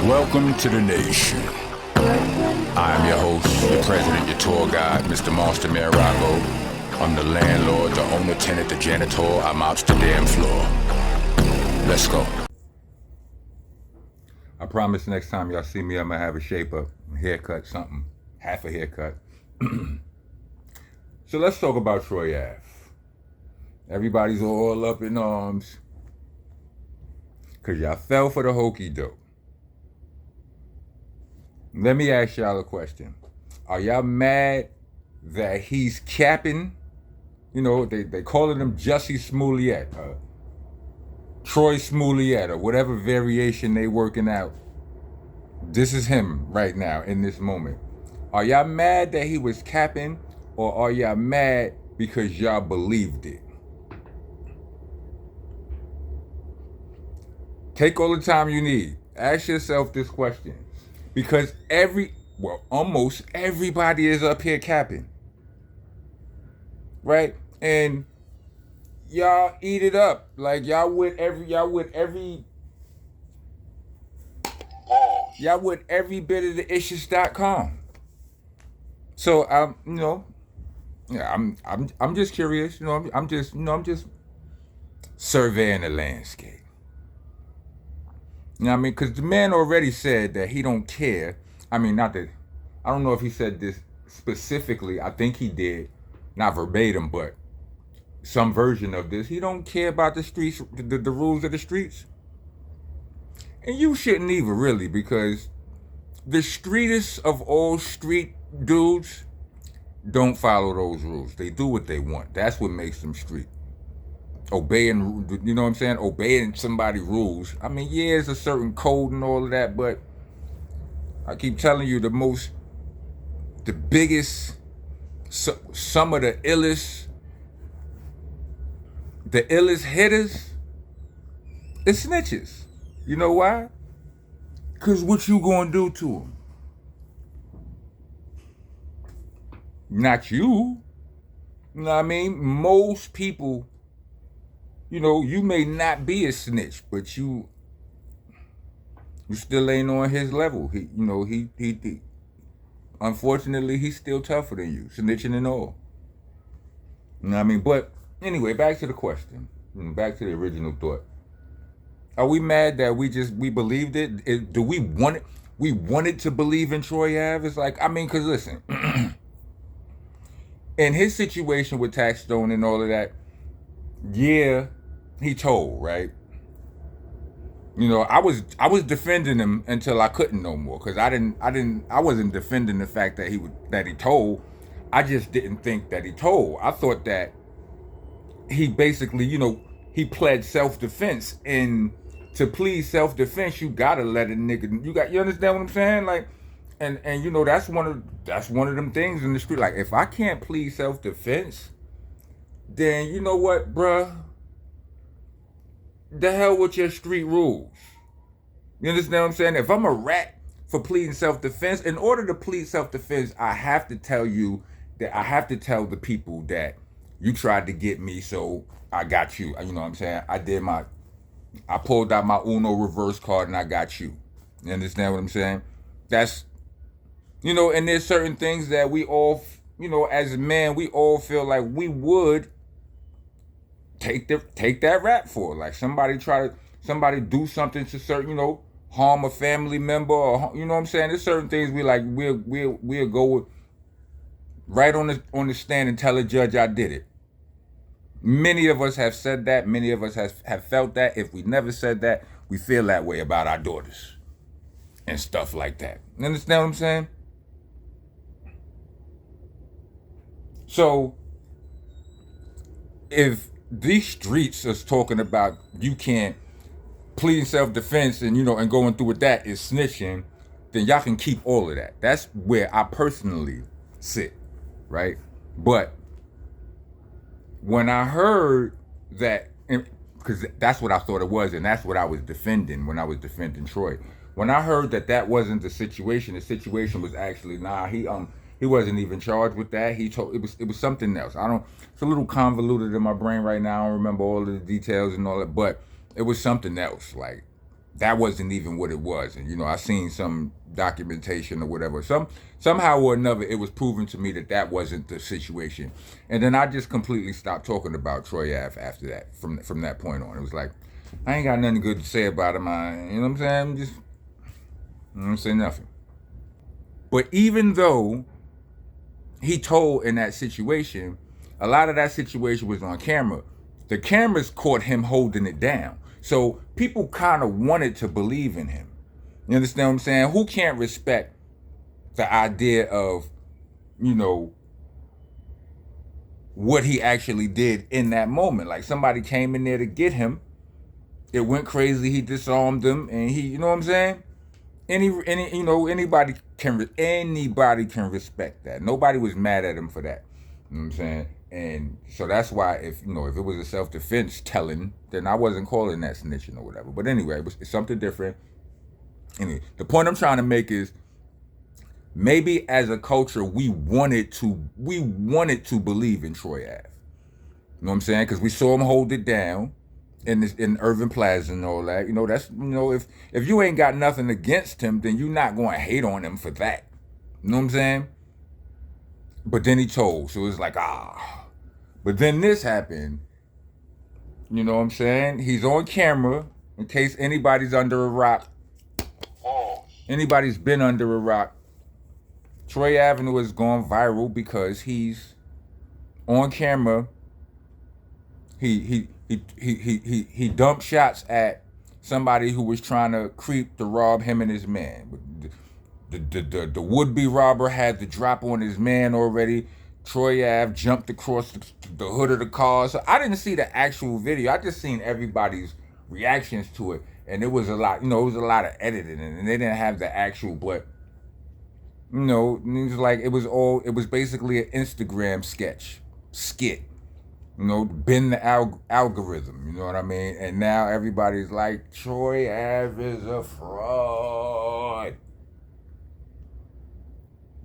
Welcome to the nation. I am your host, your president, your tour guide, Mr. Monster Mirago. I'm the landlord, the owner, tenant, the janitor. I'm out the damn floor. Let's go. I promise next time y'all see me, I'm gonna have a shape up, a haircut, something, half a haircut. So let's talk about Troy Ave. Everybody's all up in arms because y'all fell for the hokey doke. Let me ask y'all a question. Are y'all mad that he's capping? You know, they calling him Jussie Smollett, Troy Smollett, or whatever variation they working out. This is him right now in this moment. Are y'all mad that he was capping, or are y'all mad because y'all believed it? Take all the time you need. Ask yourself this question. Because almost everybody is up here capping. Right? And y'all eat it up. Like y'all with every bit of the issues.com. So I'm just curious, I'm just surveying the landscape. You know what I mean? Because the man already said that he don't care. I mean, I don't know if he said this specifically. I think he did. Not verbatim, but some version of this. He don't care about the streets, the rules of the streets. And you shouldn't either, really, because the streetest of all street dudes don't follow those rules. They do what they want. That's what makes them street. Obeying, you know what I'm saying? Obeying somebody's rules. I mean, yeah, it's a certain code and all of that, but I keep telling you, the biggest, some of the illest hitters is snitches. You know why? Because what you gonna do to them? Not you. You know what I mean? Most people, you may not be a snitch, but you still ain't on his level. He unfortunately, he's still tougher than you, snitching and all. You know what I mean? But anyway, back to the question, back to the original thought. Are we mad that we believed it? Do we want it? We wanted to believe in Troy Ave? It's like, because listen, in his situation with Tax Stone and all of that, yeah, he told, right? I was defending him until I couldn't no more, because I wasn't defending the fact that he told. I just didn't think that he told. I thought that he basically, he pled self-defense, and to plead self-defense, you gotta let a nigga. You understand what I'm saying? Like, and that's one of them things in the street. Like, if I can't plead self-defense, then you know what, bruh? The hell with your street rules. You understand what I'm saying? If I'm a rat for pleading self-defense, in order to plead self-defense, I have to tell you that I have to tell the people that you tried to get me, so I got you. You know what I'm saying? I pulled out my Uno reverse card and I got you. You understand what I'm saying? That's, and there's certain things that we all, as men, we all feel like we would take that rap for. Like somebody do something to certain, harm a family member, or you know what I'm saying? There's certain things we'll go with, right on the stand and tell a judge I did it. Many of us have said that. Many of us have felt that. If we never said that, we feel that way about our daughters and stuff like that. You understand what I'm saying? So if these streets is talking about you can't plead self-defense and and going through with that is snitching, then y'all can keep all of that. That's where I personally sit, right? But when I heard that, because that's what I thought it was, and that's what I was defending when I was defending Troy. When I heard that wasn't the situation was actually, he wasn't even charged with that. He told it was something else. It's a little convoluted in my brain right now. I don't remember all of the details and all that, but it was something else. Like, that wasn't even what it was. And I seen some documentation or whatever. Somehow or another, it was proven to me that that wasn't the situation. And then I just completely stopped talking about Troy Ave after that. From that point on, it was like I ain't got nothing good to say about him. You know what I'm saying? I'm just I don't say nothing. But even though he told in that situation, a lot of that situation was on camera. The cameras caught him holding it down. So people kind of wanted to believe in him. You understand what I'm saying? Who can't respect the idea of, what he actually did in that moment? Like somebody came in there to get him. It went crazy. He disarmed them, and he, you know what I'm saying? Anybody can respect that. Nobody was mad at him for that. You know what I'm saying? And so that's why if it was a self-defense telling, then I wasn't calling that snitching or whatever. But anyway, it's something different. Anyway, the point I'm trying to make is maybe as a culture we wanted to believe in Troy Ave. You know what I'm saying? Because we saw him hold it down in Irving Plaza and all that. That's if you ain't got nothing against him, then you're not going to hate on him for that. You know what I'm saying? But then he told, so it's like But then this happened. You know what I'm saying? He's on camera in case anybody's under a rock. Anybody's been under a rock. Troy Avenue has gone viral because he's on camera. He dumped shots at somebody who was trying to creep to rob him and his man. The would-be robber had the drop on his man already. Troy Ave jumped across the hood of the car. So I didn't see the actual video. I just seen everybody's reactions to it. And it was a lot, it was a lot of editing, and they didn't have the actual, but it was like it was basically an Instagram skit. Bend the algorithm, you know what I mean? And now everybody's like, Troy Ave is a fraud.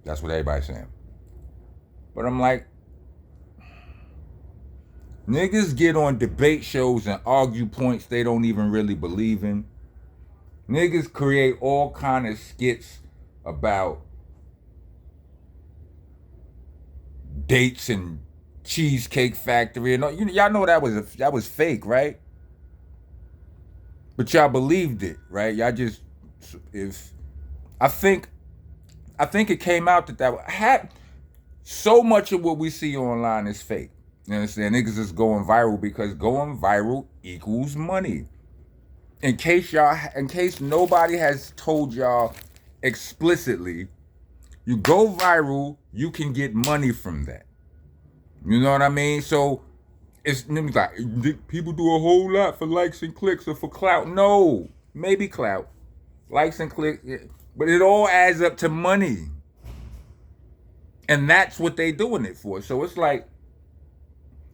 That's what everybody's saying. But I'm like, niggas get on debate shows and argue points they don't even really believe in. Niggas create all kind of skits about dates and Cheesecake Factory and y'all know that was fake, right? But y'all believed it, right? Y'all just I think it came out that had so much of what we see online is fake. You understand? Niggas is going viral because going viral equals money. In case nobody has told y'all explicitly, you go viral, you can get money from that. You know what I mean? So it's like people do a whole lot for likes and clicks or for clout. No, maybe clout, likes and clicks, but it all adds up to money, and that's what they doing it for. So it's like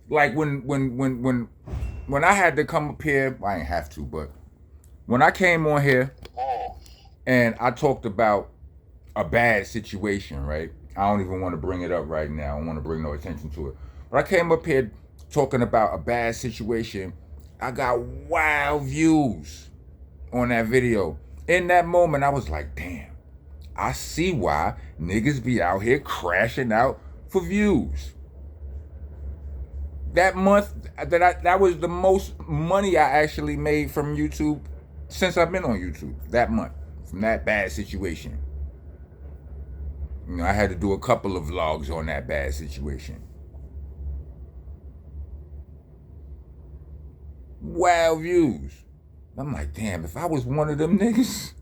when I had to come up here, I ain't have to, but when I came on here and I talked about a bad situation, right? I don't even want to bring it up right now. I don't want to bring no attention to it. But I came up here talking about a bad situation. I got wild views on that video. In that moment, I was like, damn, I see why niggas be out here crashing out for views. That month, that was the most money I actually made from YouTube since I've been on YouTube. That month, from that bad situation. I had to do a couple of vlogs on that bad situation. Wow views. I'm like, damn, if I was one of them niggas,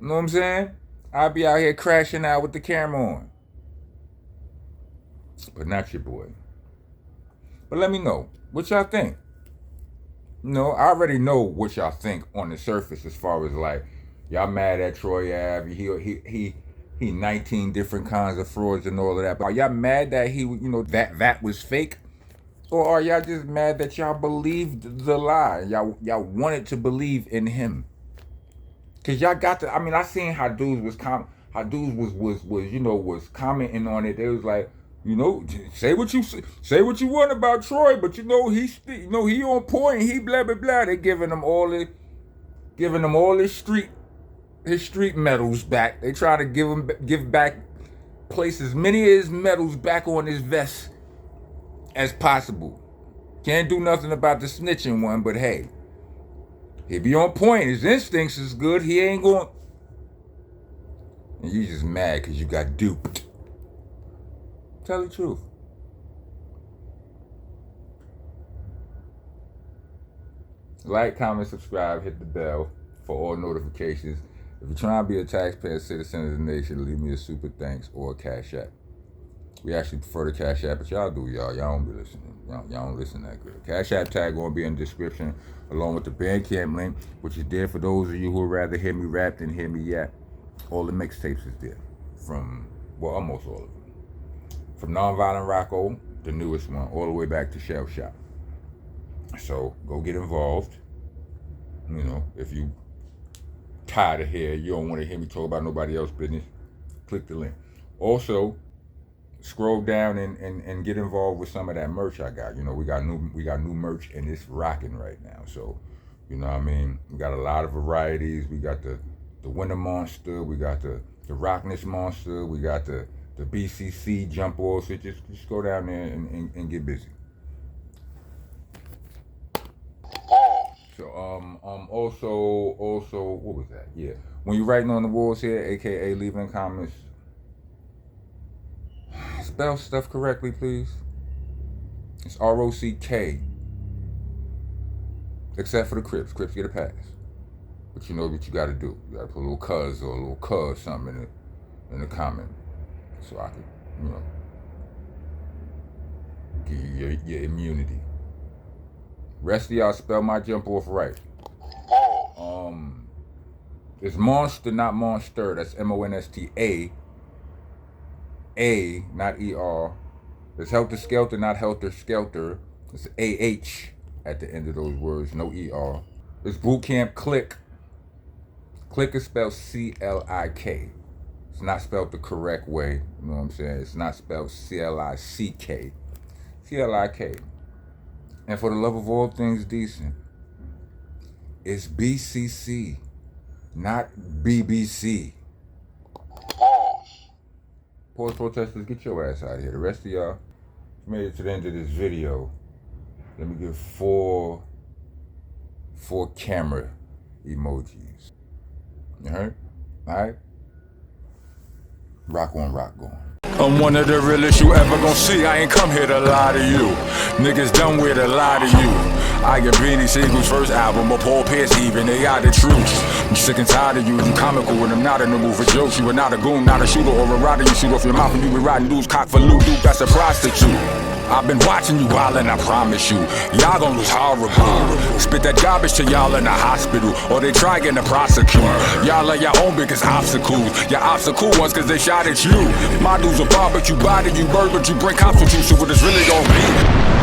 you know what I'm saying? I'd be out here crashing out with the camera on. But not your boy. But let me know what y'all think. I already know what y'all think on the surface as far as like, y'all mad at Troy Ave. He 19 different kinds of frauds and all of that. But are y'all mad that he, that was fake? Or are y'all just mad that y'all believed the lie? Y'all wanted to believe in him? Cause y'all got I seen how dudes was commenting on it. They was like, You know, say what you want about Troy, but you know he on point. He blah blah blah. They giving him all his street medals back. They try to give back, place as many of his medals back on his vest as possible. Can't do nothing about the snitching one, but hey, he be on point. His instincts is good. He ain't going. And you just mad because you got duped. Tell the truth. Like, comment, subscribe, hit the bell for all notifications. If you're trying to be a taxpaying citizen of the nation, leave me a super thanks or a cash app. We actually prefer the cash app, but y'all do, y'all. Y'all don't be listening. Y'all don't listen that good. Cash app tag gonna be in the description, along with the Bandcamp link, which is there for those of you who would rather hear me rap than hear me yap. All the mixtapes is there, almost all of them. From Nonviolent Rocco, the newest one, all the way back to Shell Shock. So go get involved. You know, if you tired of here, you don't want to hear me talk about nobody else's business, click the link. Also, scroll down and get involved with some of that merch I got. You know, we got new merch and it's rocking right now. So, you know what I mean? We got a lot of varieties. We got the Winter Monster, we got the Rockness Monster, we got the BCC jump off. So just go down there and get busy. So also what was that? Yeah, when you're writing on the walls here, aka leaving comments, spell stuff correctly, please. It's ROCK, except for the Crips. Crips get a pass, but you know what you got to do. You got to put a little cuz or a little cuz something in the comment, so I can, you know, give you your immunity. Rest of y'all spell my jump off right. It's monster, not monster. That's MONSTA. A, not ER. It's helter skelter, not helter skelter. It's AH at the end of those words, no ER. It's boot camp click. Click is spelled CLIK. It's not spelled the correct way. You know what I'm saying? It's not spelled CLICK. CLIK. And for the love of all things decent, it's BCC, not BBC. Pause protesters, get your ass out of here. The rest of y'all made it to the end of this video. Let me give four camera emojis. You heard? Alright? Rock on, rock going. I'm one of the realest you ever gon' see. I ain't come here to lie to you. Niggas done with a lie to you. I get Beanie Siegel's first album, or Paul Pierce even, they are the truth. I'm sick and tired of you, you comical when I'm not in the mood for jokes. You are not a goon, not a shooter or a rider. You shoot off your mouth and you be riding dudes, cock for loot, dude, that's a prostitute. I've been watching you wildin', I promise you. Y'all gon' lose horrible. Spit that garbage to y'all in the hospital, or they try getting to prosecute. Y'all are your own biggest obstacles. Your obstacle ones cause they shot at you. My dudes will barbecue, body you, bird, but you bring cops with you, so what it's really gon' be.